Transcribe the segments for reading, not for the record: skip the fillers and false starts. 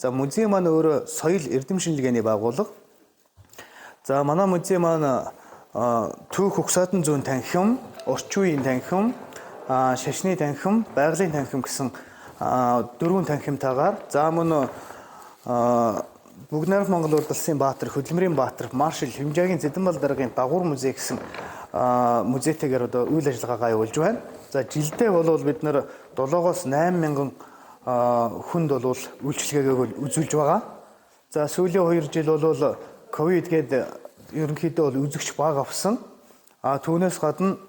За музей маань өөрөө соёл эрдэм шинжилгээний байгууллага. За манай музей маань түүх угсаатан зүүн танхим, орчин үеийн танхим, шашны танхим, байгалийн танхим гэсэн дөрвөн танхимтайгаар за мөн Бүгд найрамд Монгол Урд улсын баатар, хөдөлмөрийн баатар, маршал Хэмжээгийн Зэдэнбал даргын дагуур музей гэсэн музейтэйгээр одоо үйл ажиллагаагаа явуулж байна. За жилдээ болвол бид нэр 7-8 мянган хүнд болвол үйлчлэгээгээ үзүүлж байгаа. За сүүлийн 2 жил болвол ковид гээд ерөнхийдөө бол үзэгч бага авсан. Түүнээс гадна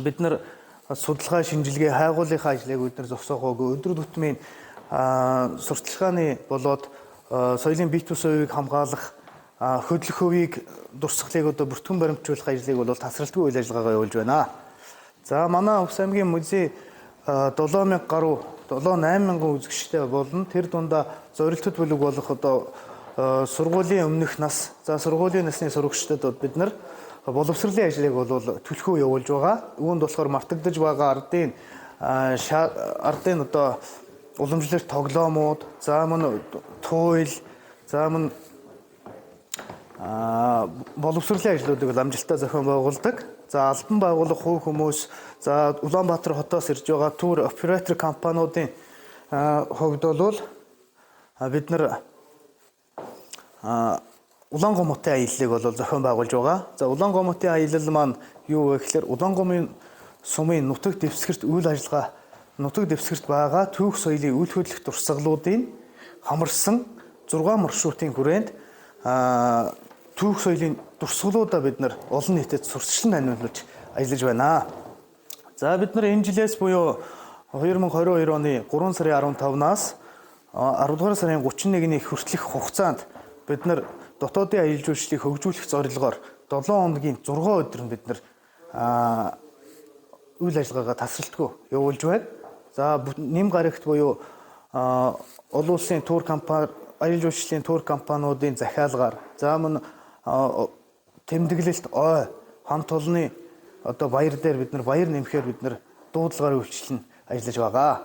бид нар судалгаа шинжилгээ хайгуулынхаа ажлыг бид нар зогсоогоогүй өдөр тутмын сурталчилгааны болоод соёлын бие тусовыг хамгаалах хөдлөх хөвийг дурсгалыг одоо бүртгэн баримтжуулах ажлыг бол тасралтгүй үйл ажиллагаагаа явуулж байна. За манай Увс аймгийн музей 7000 гаруй 7-8 мянган үзэгчтэй болно. Тэр дундаа зорилттой бүлэг болох одоо сургуулийн өмнөх нас, за сургуулийн насны сурагчдад бид нар боловсролын ажлыг бол түлхүү явуулж байгаа. Үүнд болохоор мартагдаж байгаа ардын одоо уламжлалт тоглоомууд, за мөн туйл, за мөн боловсролын ажлуудыг амжилттай зохион байгуулдаг. За албан байгууллага, хувь хүмүүс, за Улаанбаатар хотоос ирж байгаа тур оператор компаниудын хувьд бол бид нар улаан гомотын аяллыг бол зохион байгуулж байгаа. За улаан гомотын аялал маань юу вэ гэхээр улаан гомын сумын нутаг дэвсгэрт үйл ажиллагаа нутаг дэвсгэрт байгаа түүх соёлын үйл хөдлөх дурсгалуудын хамарсан 6 маршрутын хүрээнд түүх соёлын дурсгалуудаа бид нар олон нийтэд сурталчлан ханиулж ажиллаж байна. За бид нар энэ жилээс буюу 2022 оны 3 сарын 15-наас 10 дугаар сарын 31-ний хүртэлх хугацаанд бид нар дотоодын аялал жуулчлалыг хөгжүүлэх зорилгоор 7 хоногийн 6 өдөр бид нар үйл ажиллагаагаа тасралтгүй явуулж байна. За нэм гарагт буюу олон улсын тур компани, аялал жуулчлалын тур компаниудын захиалгаар, за мөн тэмдэглэлт ой хамт олонны одоо баяр дээр бид нар баяр нэмэхээр бид нар дуудлагаар үйлчлэн ажиллаж байгаа.